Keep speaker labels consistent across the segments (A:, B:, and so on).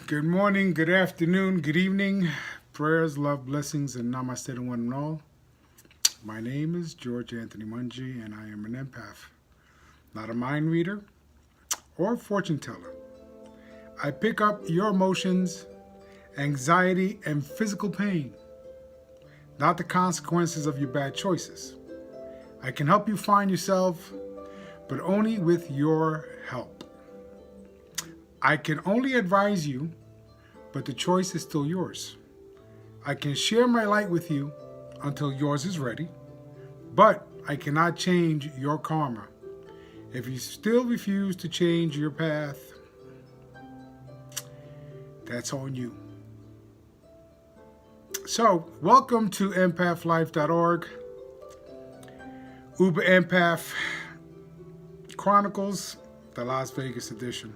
A: Good morning, good afternoon, good evening. Prayers, love, blessings, and namaste to one and all. My name is George Anthony Mungie, and I am an empath. Not a mind reader or a fortune teller. I pick up your emotions, anxiety, and physical pain, not the consequences of your bad choices. I can help you find yourself, but only with your help. I can only advise you, but the choice is still yours. I can share my light with you until yours is ready, but I cannot change your karma. If you still refuse to change your path, that's on you. So, welcome to empathlife.org, Uber Empath Chronicles, the Las Vegas edition.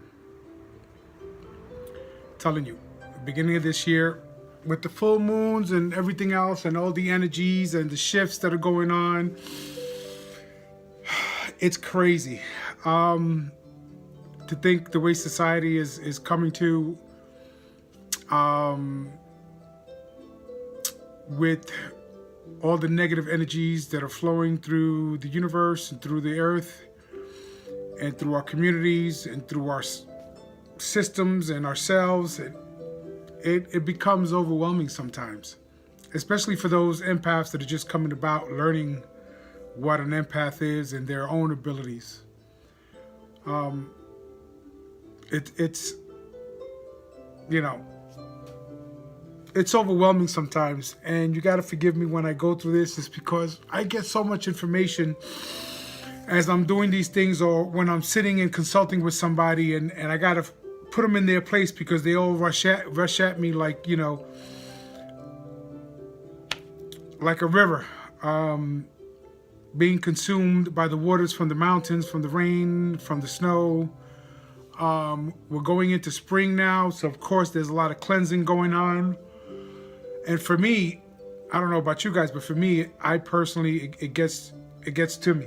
A: Telling you, beginning of this year, with the full moons and everything else and all the energies and the shifts that are going on, it's crazy to think the way society is coming to with all the negative energies that are flowing through the universe and through the earth and through our communities and through our systems and ourselves. It becomes overwhelming sometimes, especially for those empaths that are just coming about learning what an empath is and their own abilities. It's it's overwhelming sometimes, and you got to forgive me when I go through this. It's because I get so much information as I'm doing these things, or when I'm sitting and consulting with somebody, and I got to put them in their place because they all rush at me like, like a river, being consumed by the waters from the mountains, from the rain, from the snow. We're going into spring now, so of course there's a lot of cleansing going on. And for me, I don't know about you guys, but for me, I personally, it gets to me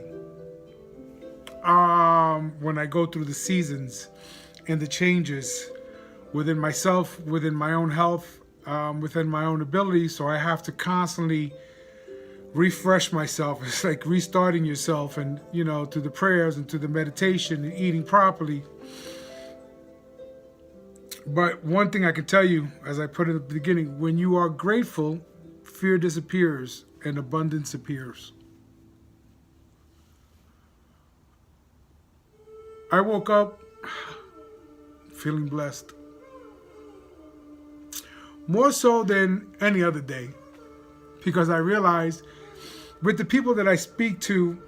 A: when I go through the seasons and the changes within myself, within my own health, within my own abilities. So I have to constantly refresh myself. It's like restarting yourself, and through the prayers and through the meditation and eating properly. But one thing I can tell you, as I put in the beginning, when you are grateful, fear disappears and abundance appears. I woke up feeling blessed, more so than any other day, because I realized with the people that I speak to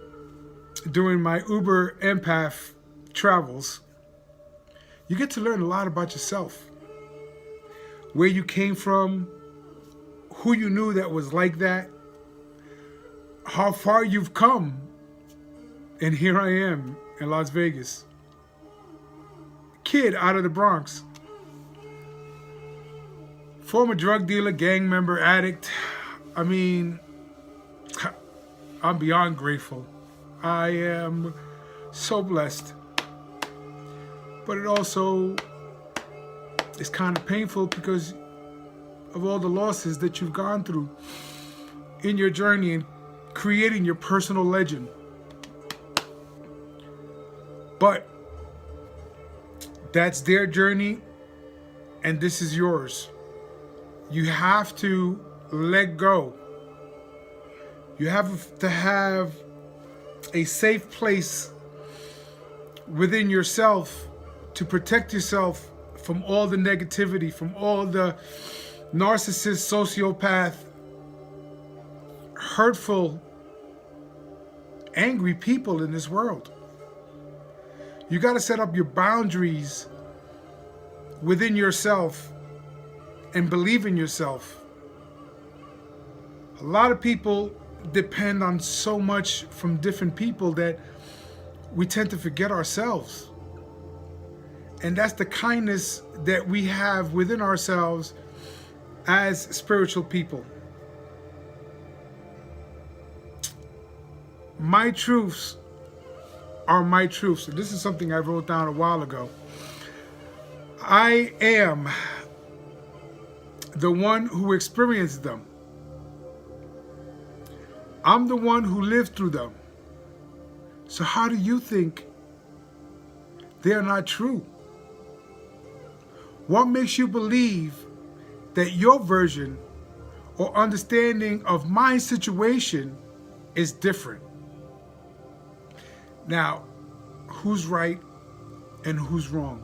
A: during my Uber Empath travels, you get to learn a lot about yourself, where you came from, who you knew that was like that, how far you've come, and here I am in Las Vegas. Kid out of the Bronx, former drug dealer, gang member, addict. I mean, I'm beyond grateful. I am so blessed. But it also is kind of painful because of all the losses that you've gone through in your journey and creating your personal legend. But that's their journey, and this is yours. You have to let go. You have to have a safe place within yourself to protect yourself from all the negativity, from all the narcissist, sociopath, hurtful, angry people in this world. You got to set up your boundaries within yourself and believe in yourself. A lot of people depend on so much from different people that we tend to forget ourselves. And that's the kindness that we have within ourselves as spiritual people. My truths are my truths. And this is something I wrote down a while ago. I am the one who experienced them. I'm the one who lived through them. So how do you think they're not true? What makes you believe that your version or understanding of my situation is different? Now, who's right and who's wrong?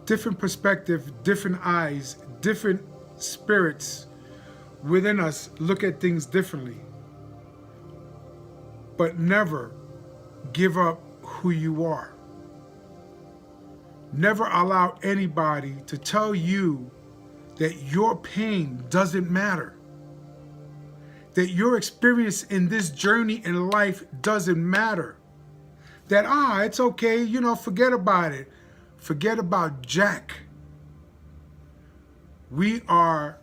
A: Different perspective, different eyes, different spirits within us look at things differently. But never give up who you are. Never allow anybody to tell you that your pain doesn't matter. That your experience in this journey in life doesn't matter. That, it's okay, forget about it. Forget about Jack. We are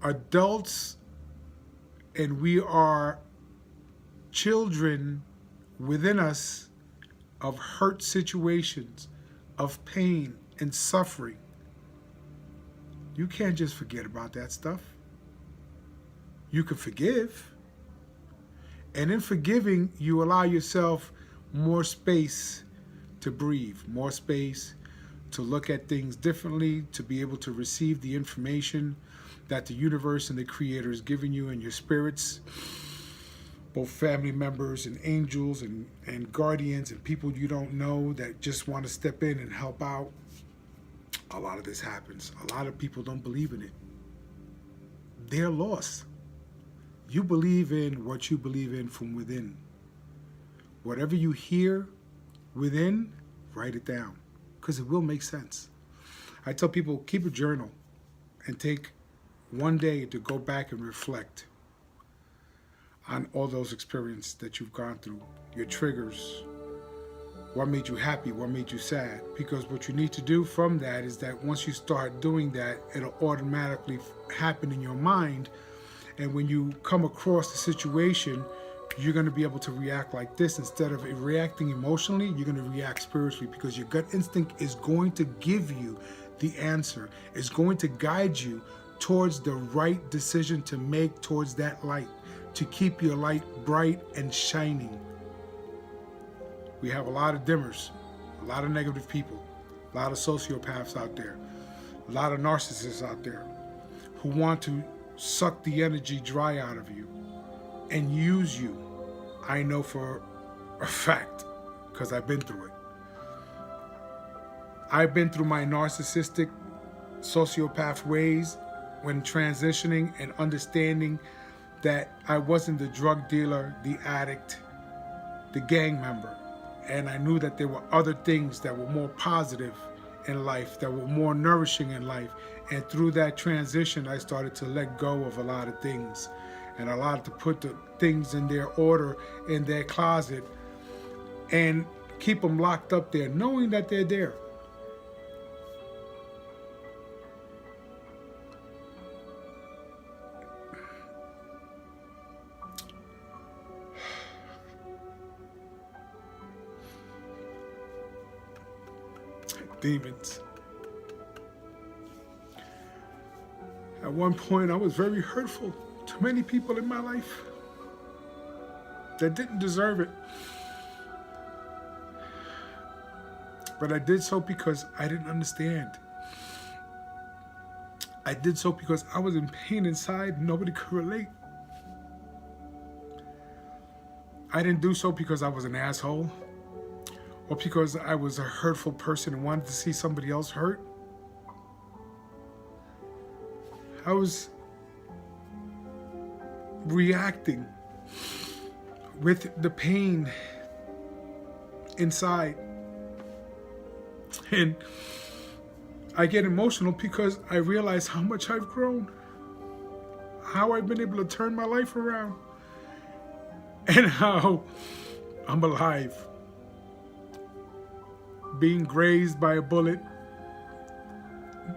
A: adults and we are children within us of hurt situations, of pain and suffering. You can't just forget about that stuff. You can forgive. And in forgiving, you allow yourself more space to breathe, more space to look at things differently, to be able to receive the information that the universe and the Creator is giving you, and your spirits, both family members and angels and guardians and people you don't know that just want to step in and help out. A lot of this happens. A lot of people don't believe in it. They're lost. You believe in what you believe in from within. Whatever you hear within, write it down, because it will make sense. I tell people, keep a journal and take one day to go back and reflect on all those experiences that you've gone through, your triggers, what made you happy, what made you sad. Because what you need to do from that is that once you start doing that, it'll automatically happen in your mind. And when you come across the situation, you're going to be able to react like this. Instead of reacting emotionally, you're going to react spiritually, because your gut instinct is going to give you the answer. It's going to guide you towards the right decision to make towards that light, to keep your light bright and shining. We have a lot of dimmers, a lot of negative people, a lot of sociopaths out there, a lot of narcissists out there who want to suck the energy dry out of you and use you. I know for a fact, because I've been through it. I've been through my narcissistic sociopath ways when transitioning and understanding that I wasn't the drug dealer, the addict, the gang member. And I knew that there were other things that were more positive in life, that were more nourishing in life. And through that transition, I started to let go of a lot of things, and allowed to put the things in their order in their closet and keep them locked up there, knowing that they're there. Demons. At one point, I was very hurtful to many people in my life that didn't deserve it. But I did so because I didn't understand. I did so because I was in pain inside and nobody could relate. I didn't do so because I was an asshole, or because I was a hurtful person and wanted to see somebody else hurt. I was reacting with the pain inside. And I get emotional because I realize how much I've grown, how I've been able to turn my life around, and how I'm alive. Being grazed by a bullet,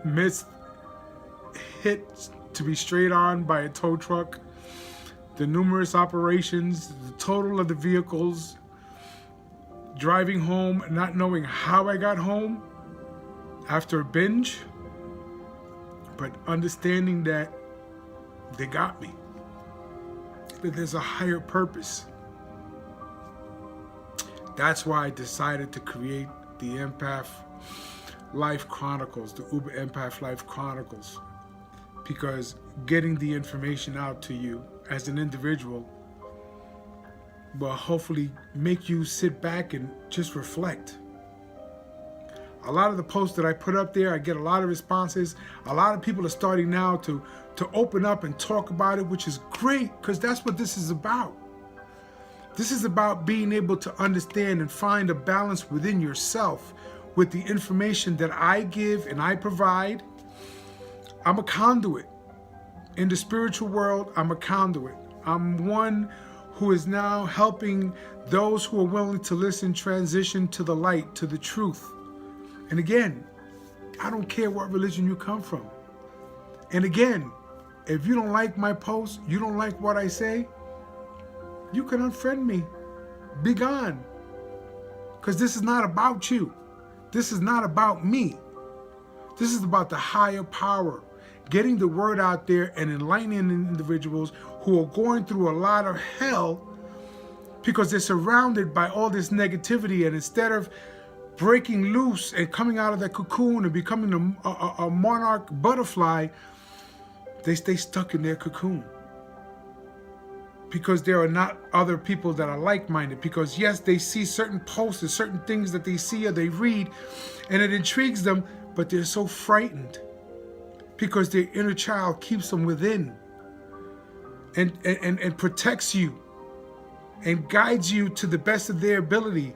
A: missed, hit to be straight on by a tow truck, the numerous operations, the total of the vehicles, driving home, not knowing how I got home after a binge, but understanding that they got me, that there's a higher purpose. That's why I decided to create the Empath Life Chronicles, the Uber Empath Life Chronicles, because getting the information out to you as an individual will hopefully make you sit back and just reflect. A lot of the posts that I put up there, I get a lot of responses. A lot of people are starting now to open up and talk about it, which is great, because that's what this is about. This is about being able to understand and find a balance within yourself with the information that I give and I provide. I'm a conduit. In the spiritual world, I'm a conduit. I'm one who is now helping those who are willing to listen transition to the light, to the truth. And again, I don't care what religion you come from. And again, if you don't like my posts, you don't like what I say, you can unfriend me. Be gone. Because this is not about you. This is not about me. This is about the higher power. Getting the word out there and enlightening individuals who are going through a lot of hell because they're surrounded by all this negativity, and instead of breaking loose and coming out of that cocoon and becoming a monarch butterfly, they stay stuck in their cocoon. Because there are not other people that are like-minded. Because yes, they see certain posts and certain things that they see or they read, and it intrigues them, but they're so frightened because their inner child keeps them within and protects you and guides you to the best of their ability.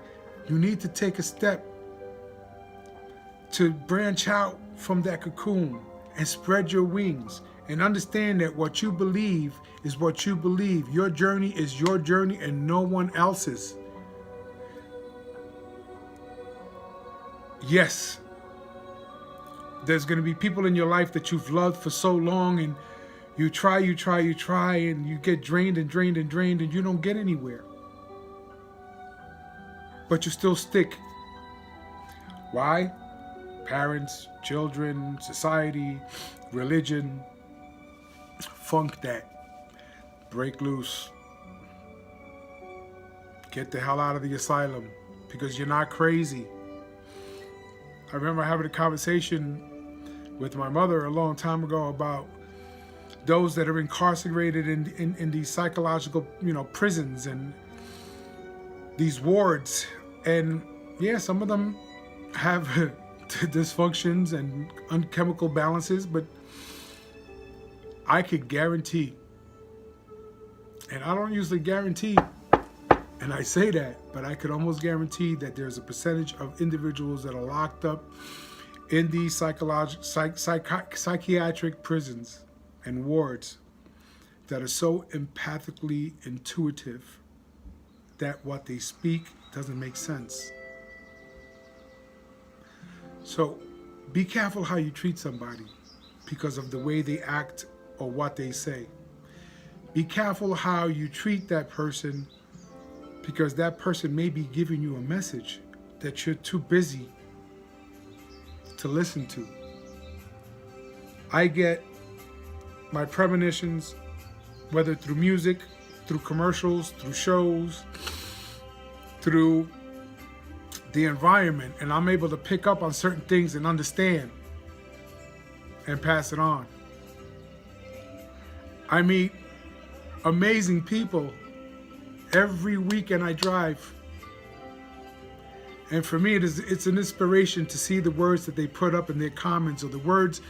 A: You need to take a step to branch out from that cocoon and spread your wings and understand that what you believe is what you believe. Your journey is your journey and no one else's. Yes, there's going to be people in your life that you've loved for so long, and you try, and you get drained and drained and drained, and you don't get anywhere. But you still stick. Why? Parents, children, society, religion. Funk that. Break loose. Get the hell out of the asylum, because you're not crazy. I remember having a conversation with my mother a long time ago about those that are incarcerated in these psychological, prisons and these wards. And yeah, some of them have dysfunctions and unchemical balances, but I could guarantee, and I don't usually guarantee, and I say that, but I could almost guarantee that there's a percentage of individuals that are locked up in these psychiatric prisons and wards that are so empathically intuitive that what they speak doesn't make sense. So be careful how you treat somebody because of the way they act or what they say. Be careful how you treat that person, because that person may be giving you a message that you're too busy to listen to. I get my premonitions, whether through music, through commercials, through shows, through the environment, and I'm able to pick up on certain things and understand and pass it on. I meet amazing people every weekend I drive. And for me, it's an inspiration to see the words that they put up in their comments, or the words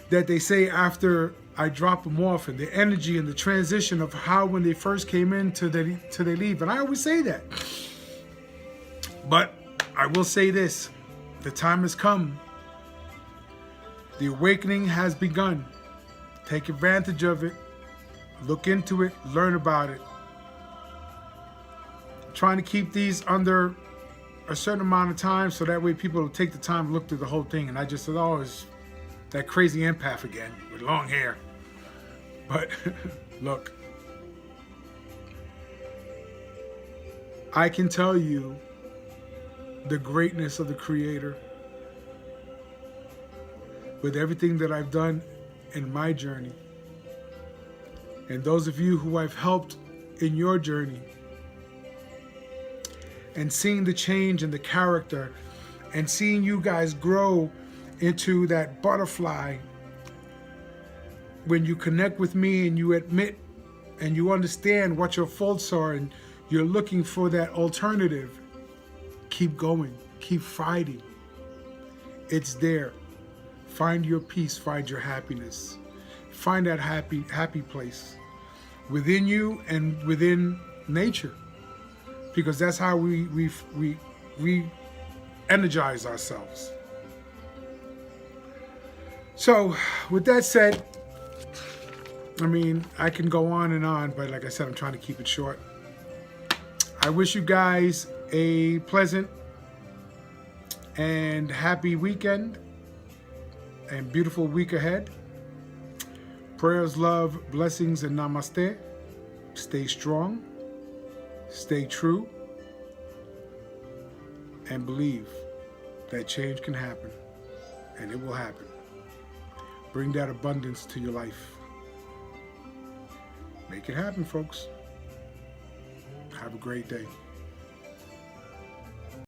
A: that they say after I drop them off, and the energy and the transition of how when they first came in to they leave. And I always say that. But I will say this, the time has come. The awakening has begun. Take advantage of it. Look into it. Learn about it. I'm trying to keep these under a certain amount of time so that way people will take the time to look through the whole thing. And I just said, oh, it's that crazy empath again with long hair. But look, I can tell you the greatness of the Creator with everything that I've done in my journey. And those of you who I've helped in your journey, and seeing the change in the character, and seeing you guys grow into that butterfly when you connect with me and you admit and you understand what your faults are and you're looking for that alternative. Keep going, keep fighting. It's there. Find your peace, find your happiness. Find that happy place within you and within nature, because that's how we energize ourselves. So with that said, I mean, I can go on, but like I said, I'm trying to keep it short. I wish you guys a pleasant and happy weekend and beautiful week ahead. Prayers, love, blessings, and namaste. Stay strong, stay true, and believe that change can happen, and it will happen. Bring that abundance to your life. Make it happen, folks. Have a great day.